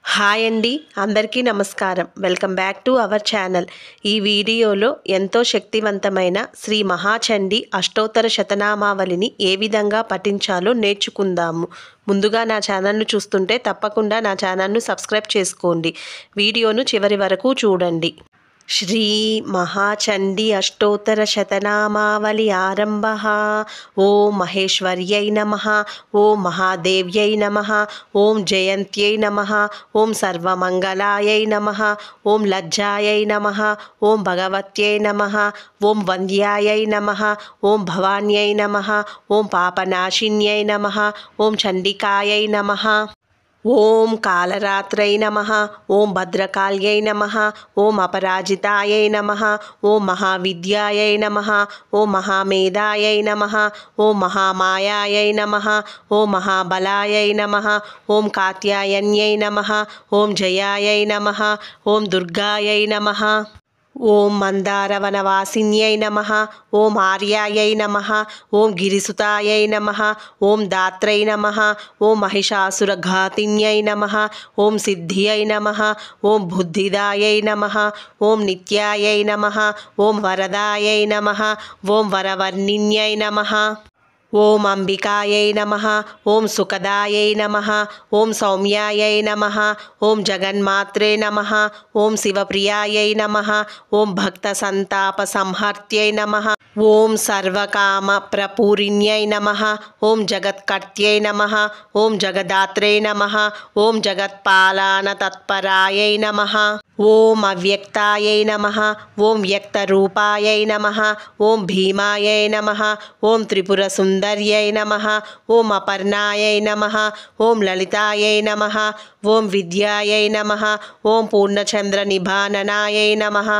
Hi అండి, అందరికీ నమస్కారం. Welcome back to our channel. ఈ వీడియోలో ఎంతో శక్తివంతమైన శ్రీ మహాచండీ అష్టోత్తర శతనామావళిని ఏ విధంగా పఠించాలో నేర్చుకుందాము. ముందుగా నా ఛానల్ను చూస్తుంటే తప్పకుండా నా ఛానల్ను సబ్స్క్రైబ్ చేసుకోండి. వీడియోను చివరి వరకు చూడండి. శ్రీ మహాచండీ అష్టోత్తర శతనామావళి ఆరంభ. ఓం మహేశ్వర్యై నమః. ఓం మహాదేవ్యై నమః. ఓం జయంత్యై నమః. ఓం సర్వమంగళాయై నమః. ఓం లజ్జాయై నమః. ఓం భగవత్యై నమః. ఓం వంద్యాయై నమః. ఓం భవాన్యై నమః. ఓం పాపనాశిన్యై నమః. ఓం చండికాయై నమః. ఓం కాళరాత్రై నమః. ఓం భద్రకాళ్యై నమః. ఓం అపరాజితాయై నమః. ఓం మహావిద్యాయై నమః. ఓం మహామేధాయై నమః. ఓం మహామాయాయై నమః. ఓం మహాబలాయై నమః. ఓం కాత్యాయన్యై నమః. ఓం జయాయై నమః. ఓం దుర్గాయై నమః. ఓం మందారవనవాసిన్యై నమః. ఓం ఆర్యాయై నమః. ఓం గిరిసుతాయై నమః. ఓం దాత్రై నమః. ఓం మహిషాసురఘాతిన్యై నమః. ఓం సిద్ధియై నమః. ఓం బుద్ధిదాయై నమః. ఓం నిత్యాయై నమః. ఓం వరదాయై నమః. ఓం వరవర్ణిన్యై నమః. ఓం అంబికాయై నమః. ఓం సుఖదాయై నమః. ఓం సౌమ్యాయై నమః. ఓం జగన్మాత్రే నమః. ఓం శివప్రియాయై నమః. ఓం భక్త సంతాప సంహర్త్యై నమః. ఓం సర్వకామ ప్రపూరిణ్యై నమః. ఓం జగత్కర్త్యై నమః. ఓం జగదాత్రే నమః. ఓం జగత్పాలన తత్పరాయై నమః. ఓం అవ్యక్తాయై నమః. ఓం వ్యక్తరూపాయై నమః. ఓం భీమాయై నమః. ఓం త్రిపుర సుందర్యై నమః. ఓం అపర్ణాయై నమః. ఓం లలితాయై నమః. ఓం విద్యాయై నమః. ఓం పూర్ణచంద్ర నిభాననాయై నమః.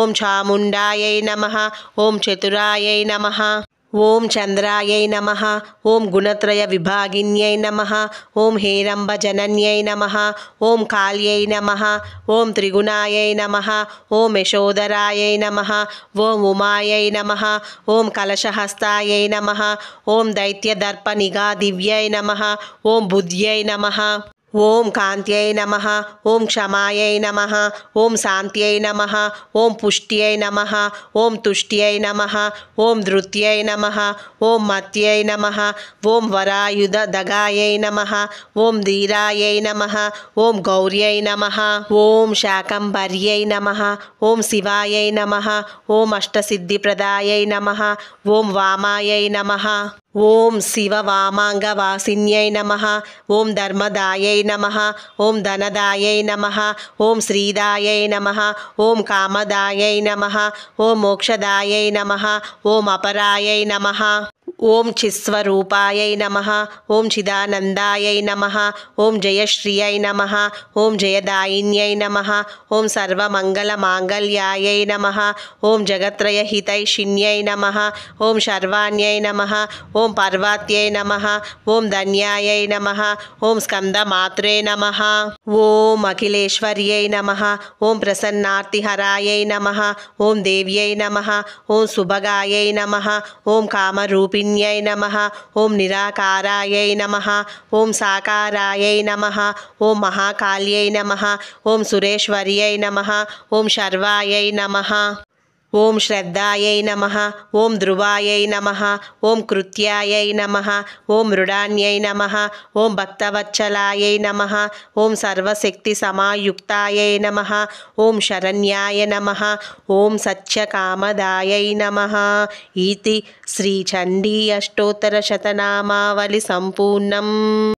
ఓం చాముండాయై నమః. ఓం చతురాయై నమః. ఓం చంద్రాయై నమః. ఓం గుణత్రయ విభాగిన్యై నమః. ఓం హేరంబజనన్యై నమః. ఓం కాళ్యై నమః. ఓం త్రిగుణాయై నమః. ఓం యశోదరాయై నమః. ఓం ఉమాయై నమః. ఓం కలశహస్తాయై నమః. ఓం దైత్యదర్పనిగాదివ్యై నమః. ఓం బుద్ధ్యై నమః. ఓం కాంత్యై నమః. ఓం క్షమాయై నమః. ఓం శాంత్యై నమః. ఓం పుష్ట్యై నమః. ఓం తుష్ట్యై నమః. ఓం ధృత్యై నమః. ఓం మత్యై నమః. ఓం వరాయుధ దగాయై నమః. ఓం ధీరాయై నమః. ఓం గౌర్యై నమః. ఓం శాకంభర్యై నమః. ఓం శివాయై నమః. ఓం అష్టసిద్ధిప్రదాయై నమః. ఓం వామాయై నమః. ఓం శివ వామాంగవాసిన్యై నమః. ఓం ధర్మదాయై నమః. ఓం ధనదాయై నమః. ఓం శ్రీదాయై నమః. ఓం కామదాయై నమః. ఓం మోక్షదాయై నమః. ఓం అపరాయై నమః. ఓం చిస్వరూపాయై నమః. ఓం చిదానందాయై నమః. ఓం జయశ్రియై నమః. ఓం జయదాయిన్యై నమః. ఓం సర్వమంగళమాంగళ్యాయై నమః. ఓం జగత్రయహితైషిణ్యై నమః. ఓం శర్వాణ్యై నమః. ఓం పర్వత్యై నమః. ఓం ధన్యాయై నమః. ఓం స్కందమాత్రే నమః. ఓం అఖిలేశ్వర్యై నమః. ఓం ప్రసన్నార్తిహరాయై నమః. ఓం దేవ్యై నమః. ఓం సుభగాయై నమః. ఓం కామరూపిణ్యై నమః. ఓం నిరాకారాయై నమః. ఓం సాకారాయై నమః. ఓం మహాకాళ్యై నమః. ఓం సురేశ్వర్యై నమః. ఓం శర్వాయై నమః. ఓం శ్రద్ధాయై నమః. ఓం ధ్రువాయై నమః. ఓం కృత్యాయై నమః. ఓం మృడాన్యై నమః. ఓం భక్తవత్సలాయై నమః. ఓం సర్వశక్తి సమాయుక్తాయై నమః. ఓం శరణ్యాయ నమః. ఓం సత్యకామదాయై నమః. ఇతి శ్రీ చండీ అష్టోత్తర శతనామావళి సంపూర్ణం.